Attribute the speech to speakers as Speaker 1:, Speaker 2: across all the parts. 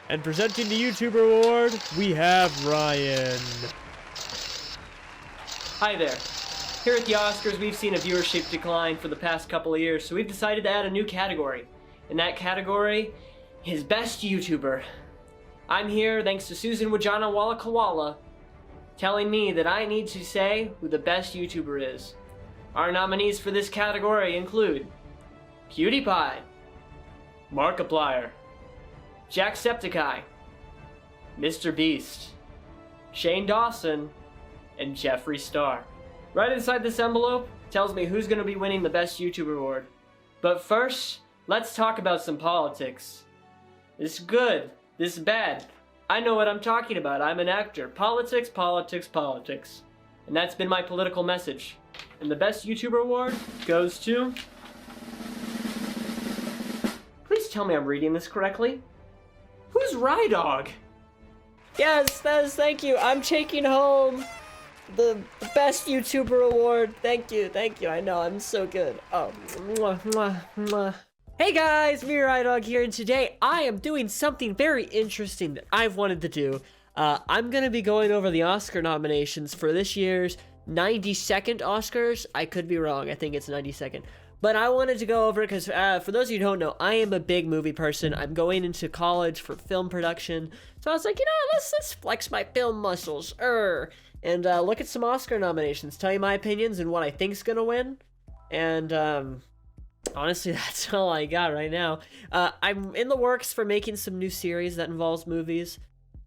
Speaker 1: And presenting the YouTuber Award, we have Ryan.
Speaker 2: Hi there. Here at the Oscars, we've seen a viewership decline for the past couple of years, so we've decided to add a new category. And that category is Best YouTuber. I'm here thanks to Susan Wajana Walla Kawala telling me that I need to say who the best YouTuber is. Our nominees for this category include PewDiePie, Markiplier, Jacksepticeye, Mr. Beast, Shane Dawson, and Jeffree Star. Right inside this envelope tells me who's going to be winning the Best YouTuber award. But first, let's talk about some politics. This is good. This is bad. I know what I'm talking about. I'm an actor. Politics, politics, politics. And that's been my political message. And the Best YouTuber award goes to... Please tell me I'm reading this correctly. Who's Rydog? Yes, thank you. I'm taking home the Best YouTuber award. Thank you. I know, I'm so good. Oh, mwah, mwah, mwah. Hey guys, me Rydog here, and today I am doing something very interesting that I've wanted to do. I'm gonna be going over the Oscar nominations for this year's 92nd Oscars. I could be wrong, I think it's 92nd. But I wanted to go over it because, for those of you who don't know, I am a big movie person. I'm going into college for film production. So I was like, let's flex my film muscles. And look at some Oscar nominations, tell you my opinions and what I think's gonna win. And, honestly, that's all I got right now. I'm in the works for making some new series that involves movies.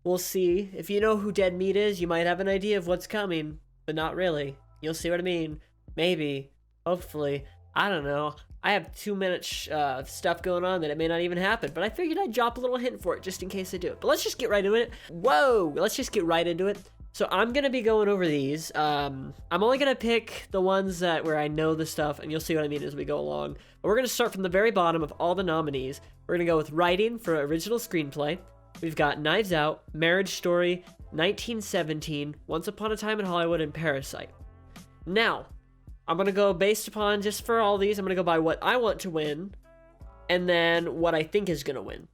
Speaker 2: We'll see. If you know who Dead Meat is, you might have an idea of what's coming. But not really. You'll see what I mean. Maybe. Hopefully. I don't know. I have too much stuff going on that it may not even happen, but I figured I'd drop a little hint for it just in case I do it. But let's just get right into it. Whoa! Let's just get right into it. So I'm going to be going over these. I'm only going to pick the ones where I know the stuff, and you'll see what I mean as we go along. But we're going to start from the very bottom of all the nominees. We're going to go with writing for original screenplay. We've got Knives Out, Marriage Story, 1917, Once Upon a Time in Hollywood, and Parasite. Now, I'm going to go based upon, just for all these, I'm going to go by what I want to win, and then what I think is going to win.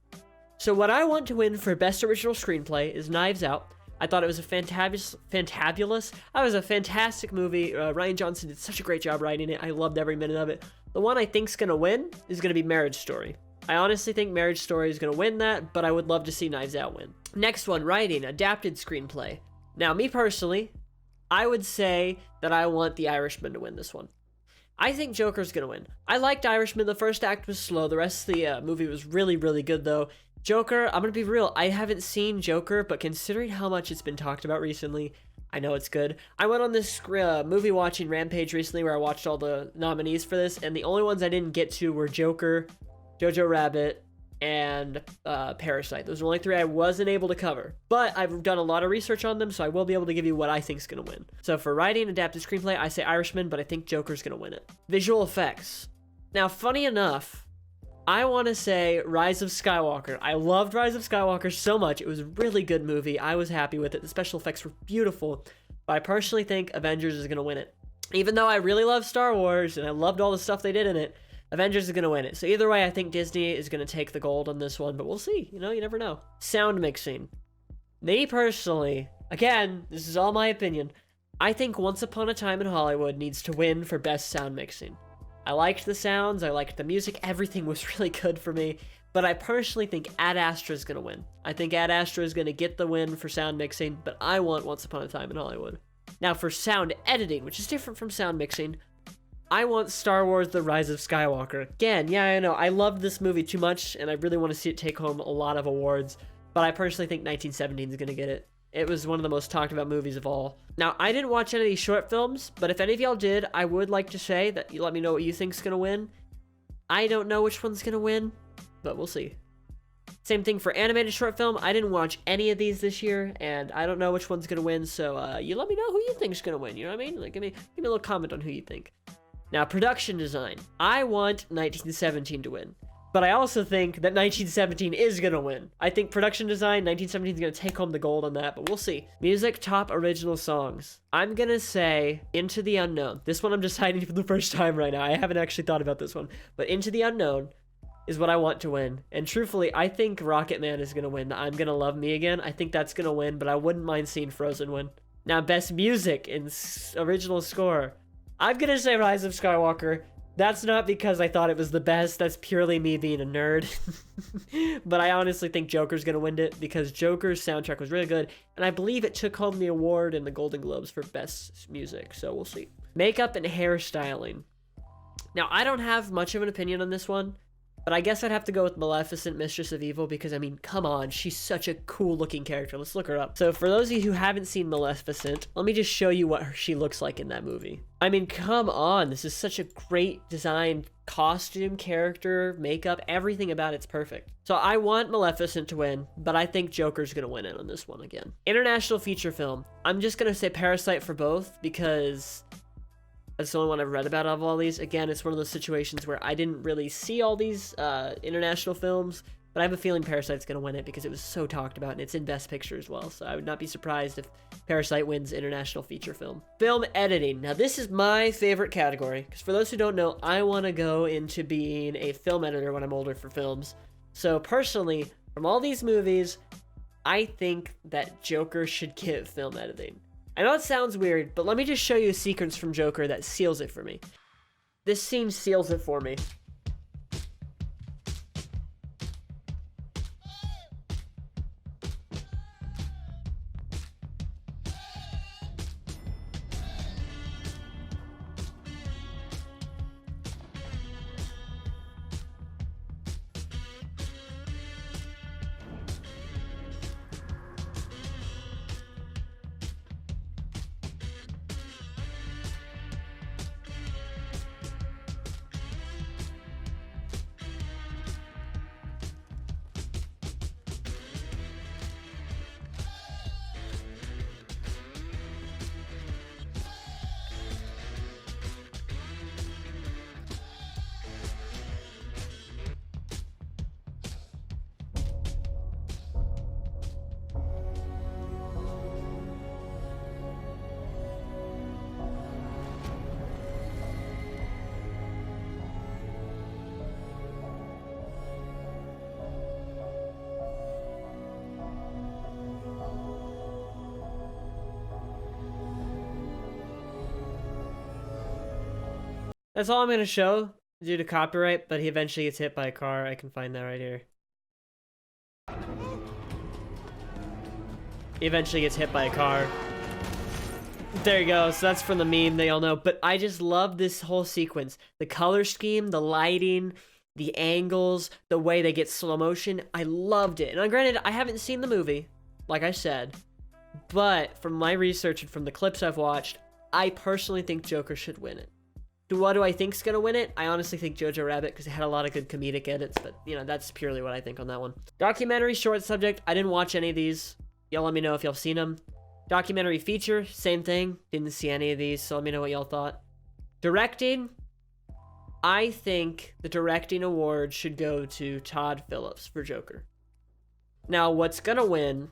Speaker 2: So what I want to win for Best Original Screenplay is Knives Out. I thought it was a fantastic movie. Rian Johnson did such a great job writing it. I loved every minute of it. The one I think's going to win is going to be Marriage Story. I honestly think Marriage Story is going to win that, but I would love to see Knives Out win. Next one, writing, adapted screenplay. Now, me personally, I would say that I want The Irishman to win this one. I think Joker's gonna win. I liked Irishman. The first act was slow. The rest of the movie was really, really good, though. Joker, I'm gonna be real. I haven't seen Joker, but considering how much it's been talked about recently, I know it's good. I went on this movie watching rampage recently where I watched all the nominees for this, and the only ones I didn't get to were Joker, Jojo Rabbit, and Parasite. Those are the only three I wasn't able to cover. But I've done a lot of research on them, so I will be able to give you what I think is going to win. So for writing, adapted screenplay, I say Irishman, but I think Joker's going to win it. Visual effects. Now, funny enough, I want to say Rise of Skywalker. I loved Rise of Skywalker so much. It was a really good movie. I was happy with it. The special effects were beautiful. But I personally think Avengers is going to win it. Even though I really love Star Wars, and I loved all the stuff they did in it, Avengers is going to win it. So either way, I think Disney is going to take the gold on this one, but we'll see. You never know. Sound mixing. Me personally, again, this is all my opinion, I think Once Upon a Time in Hollywood needs to win for best sound mixing. I liked the sounds, I liked the music, everything was really good for me, but I personally think Ad Astra is going to win. I think Ad Astra is going to get the win for sound mixing, but I want Once Upon a Time in Hollywood. Now for sound editing, which is different from sound mixing, I want Star Wars The Rise of Skywalker. Again, yeah, I know, I loved this movie too much, and I really want to see it take home a lot of awards, but I personally think 1917 is going to get it. It was one of the most talked about movies of all. Now, I didn't watch any of these short films, but if any of y'all did, I would like to say that you let me know what you think's going to win. I don't know which one's going to win, but we'll see. Same thing for animated short film. I didn't watch any of these this year, and I don't know which one's going to win, so you let me know who you think's going to win, you know what I mean? Like, give me a little comment on who you think. Now, production design. I want 1917 to win. But I also think that 1917 is going to win. I think production design, 1917 is going to take home the gold on that, but we'll see. Music, top original songs. I'm going to say Into the Unknown. This one I'm deciding for the first time right now. I haven't actually thought about this one. But Into the Unknown, is what I want to win. And truthfully, I think Rocket Man is going to win. I'm Gonna Love Me Again. I think that's going to win, but I wouldn't mind seeing Frozen win. Now, best music in original score. I'm going to say Rise of Skywalker. That's not because I thought it was the best. That's purely me being a nerd. But I honestly think Joker's going to win it because Joker's soundtrack was really good. And I believe it took home the award in the Golden Globes for best music. So we'll see. Makeup and hairstyling. Now, I don't have much of an opinion on this one. But I guess I'd have to go with Maleficent, Mistress of Evil, because, I mean, come on, she's such a cool-looking character. Let's look her up. So for those of you who haven't seen Maleficent, let me just show you what she looks like in that movie. I mean, come on, this is such a great designed costume, character, makeup, everything about it's perfect. So I want Maleficent to win, but I think Joker's gonna win it on this one again. International feature film. I'm just gonna say Parasite for both, because that's the only one I've read about of all these. Again, it's one of those situations where I didn't really see all these international films, but I have a feeling Parasite's going to win it because it was so talked about, and it's in Best Picture as well, so I would not be surprised if Parasite wins international feature film. Film editing. Now, this is my favorite category, because for those who don't know, I want to go into being a film editor when I'm older for films. So, personally, from all these movies, I think that Joker should get film editing. I know it sounds weird, but let me just show you a sequence from Joker that seals it for me. This scene seals it for me. That's all I'm going to show due to copyright, but he eventually gets hit by a car. I can find that right here. He eventually gets hit by a car. There you go. So that's from the meme they all know. But I just love this whole sequence. The color scheme, the lighting, the angles, the way they get slow motion. I loved it. And granted, I haven't seen the movie, like I said. But from my research and from the clips I've watched, I personally think Joker should win it. What do I think's gonna win it? I honestly think Jojo Rabbit, because it had a lot of good comedic edits, but, you know, that's purely what I think on that one. Documentary, short subject, I didn't watch any of these. Y'all let me know if y'all seen them. Documentary feature, same thing. Didn't see any of these, so let me know what y'all thought. Directing, I think the directing award should go to Todd Phillips for Joker. Now, what's gonna win,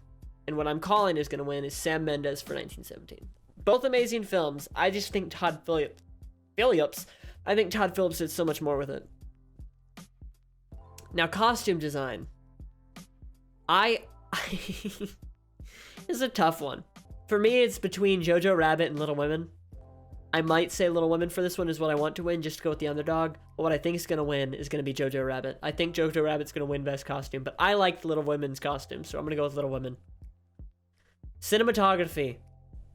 Speaker 2: and what I'm calling is gonna win, is Sam Mendes for 1917. Both amazing films. I just think Todd Phillips, I think Todd Phillips did so much more with it. Now, costume design. It's a tough one. For me, it's between Jojo Rabbit and Little Women. I might say Little Women for this one is what I want to win, just to go with the underdog. But what I think is going to win is going to be Jojo Rabbit. I think Jojo Rabbit's going to win Best Costume, but I liked Little Women's costume, so I'm going to go with Little Women. Cinematography.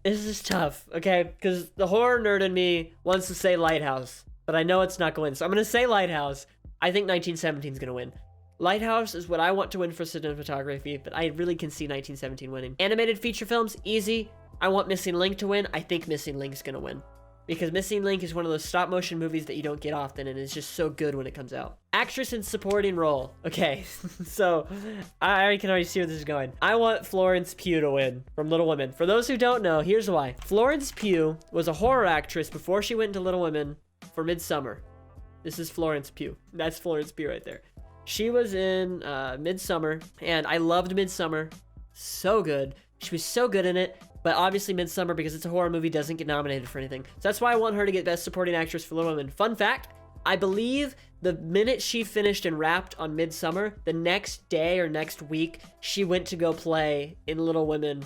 Speaker 2: This is tough, okay? Because the horror nerd in me wants to say Lighthouse, but I know it's not going to win. So I'm going to say Lighthouse. I think 1917 is going to win. Lighthouse is what I want to win for cinematography, but I really can see 1917 winning. Animated feature films, easy. I want Missing Link to win. I think Missing Link's going to win. Because Missing Link is one of those stop-motion movies that you don't get often, and it's just so good when it comes out. Actress in supporting role. Okay, so I can already see where this is going. I want Florence Pugh to win from Little Women. For those who don't know, here's why. Florence Pugh was a horror actress before she went into Little Women for Midsommar. This is Florence Pugh. That's Florence Pugh right there. She was in Midsommar, and I loved Midsommar. So good. She was so good in it. But obviously Midsommar, because it's a horror movie, doesn't get nominated for anything. So that's why I want her to get Best Supporting Actress for Little Women. Fun fact, I believe the minute she finished and wrapped on Midsummer, the next day or next week, she went to go play in Little Women,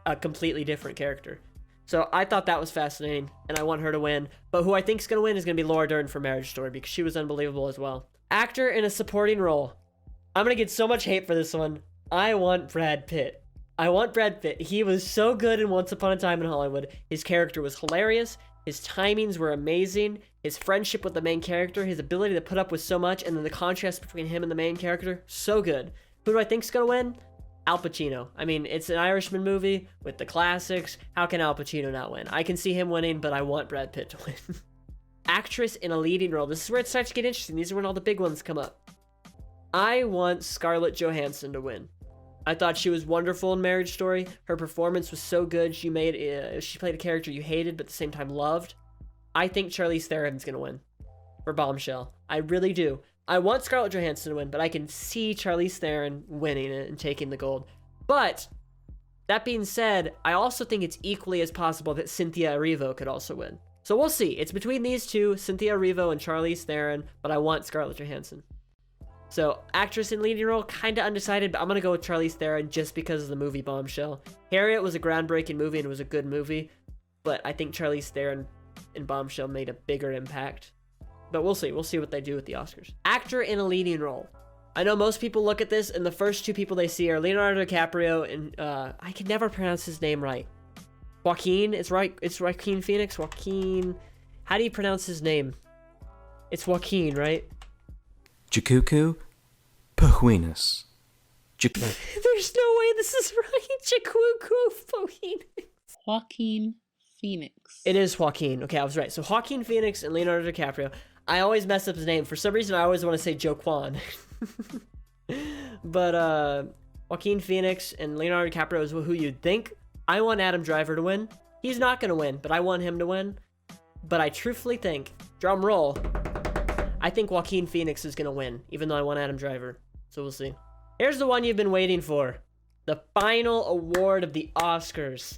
Speaker 2: a completely different character. So I thought that was fascinating, and I want her to win. But who I think is going to win is going to be Laura Dern for Marriage Story, because she was unbelievable as well. Actor in a supporting role. I'm going to get so much hate for this one. I want Brad Pitt. I want Brad Pitt. He was so good in Once Upon a Time in Hollywood. His character was hilarious. His timings were amazing. His friendship with the main character, his ability to put up with so much, and then the contrast between him and the main character, so good. Who do I think is going to win? Al Pacino. I mean, it's an Irishman movie with the classics. How can Al Pacino not win? I can see him winning, but I want Brad Pitt to win. Actress in a leading role. This is where it starts to get interesting. These are when all the big ones come up. I want Scarlett Johansson to win. I thought she was wonderful in Marriage Story. Her performance was so good. She played a character you hated, but at the same time loved. I think Charlize Theron's gonna win for Bombshell. I really do. I want Scarlett Johansson to win, but I can see Charlize Theron winning it and taking the gold. But that being said, I also think it's equally as possible that Cynthia Erivo could also win. So we'll see. It's between these two, Cynthia Erivo and Charlize Theron, but I want Scarlett Johansson. So, actress in leading role, kind of undecided, but I'm going to go with Charlize Theron just because of the movie Bombshell. Harriet was a groundbreaking movie and it was a good movie, but I think Charlize Theron in Bombshell made a bigger impact. But we'll see. We'll see what they do with the Oscars. Actor in a leading role. I know most people look at this and the first two people they see are Leonardo DiCaprio and, I can never pronounce his name right. Joaquin, it's right. It's Joaquin Phoenix. Joaquin. How do you pronounce his name? It's Joaquin, right?
Speaker 3: Jakuku Phoenix.
Speaker 2: There's no way this is right. Jakuku Phoenix.
Speaker 4: Joaquin Phoenix.
Speaker 2: It is Joaquin. Okay, I was right. So Joaquin Phoenix and Leonardo DiCaprio. I always mess up his name. For some reason, I always want to say Joaquin. But Joaquin Phoenix and Leonardo DiCaprio is who you'd think. I want Adam Driver to win. He's not going to win, but I want him to win. But I truthfully think, drum roll, I think Joaquin Phoenix is going to win, even though I want Adam Driver. So we'll see. Here's the one you've been waiting for. The final award of the Oscars.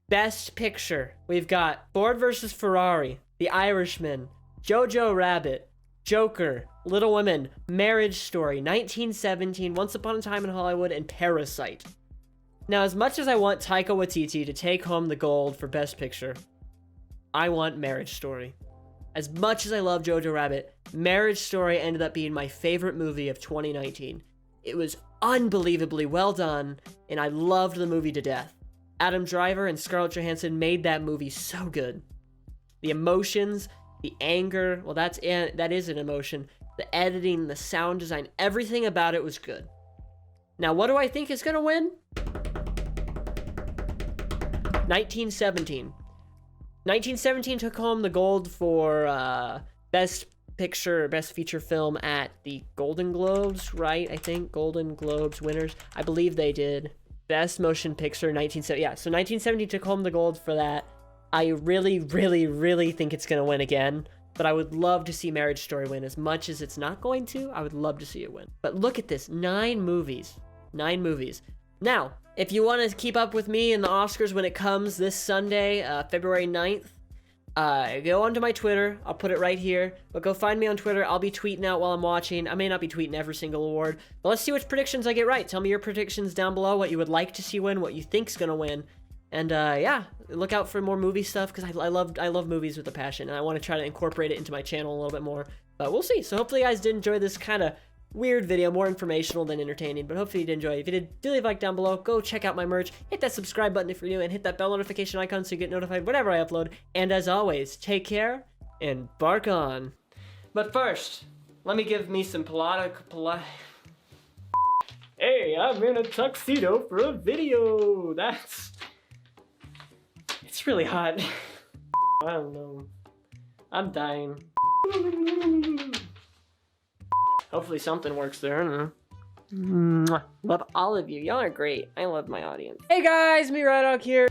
Speaker 2: Best Picture. We've got Ford vs. Ferrari, The Irishman, Jojo Rabbit, Joker, Little Women, Marriage Story, 1917, Once Upon a Time in Hollywood, and Parasite. Now, as much as I want Taika Waititi to take home the gold for Best Picture, I want Marriage Story. As much as I love Jojo Rabbit, Marriage Story ended up being my favorite movie of 2019. It was unbelievably well done, and I loved the movie to death. Adam Driver and Scarlett Johansson made that movie so good. The emotions, the anger, well, that is an emotion. The editing, the sound design, everything about it was good. Now, what do I think is going to win? 1917. 1917 took home the gold for Best Picture, Best Feature Film at the Golden Globes, right? I think Golden Globes winners. I believe they did. Best Motion Picture, 1970. Yeah, so 1970 took home the gold for that. I really, really, really think it's going to win again. But I would love to see Marriage Story win. As much as it's not going to, I would love to see it win. But look at this. 9 movies. 9 movies. Now, if you want to keep up with me and the Oscars when it comes this Sunday, February 9th, go onto my Twitter. I'll put it right here. But go find me on Twitter. I'll be tweeting out while I'm watching. I may not be tweeting every single award. But let's see which predictions I get right. Tell me your predictions down below. What you would like to see win. What you think's going to win. And yeah, look out for more movie stuff because I love movies with a passion. And I want to try to incorporate it into my channel a little bit more. But we'll see. So hopefully you guys did enjoy this kind of weird video, more informational than entertaining, but hopefully you did enjoy it. If you did, do leave a like down below, go check out my merch, hit that subscribe button if you're new, and hit that bell notification icon so you get notified whenever I upload, and as always, take care, and bark on. But first, let me give me some Hey, I'm in a tuxedo for a video! It's really hot. I don't know. I'm dying. Hopefully something works there, I don't know. Love all of you. Y'all are great. I love my audience. Hey guys, me Rydog here.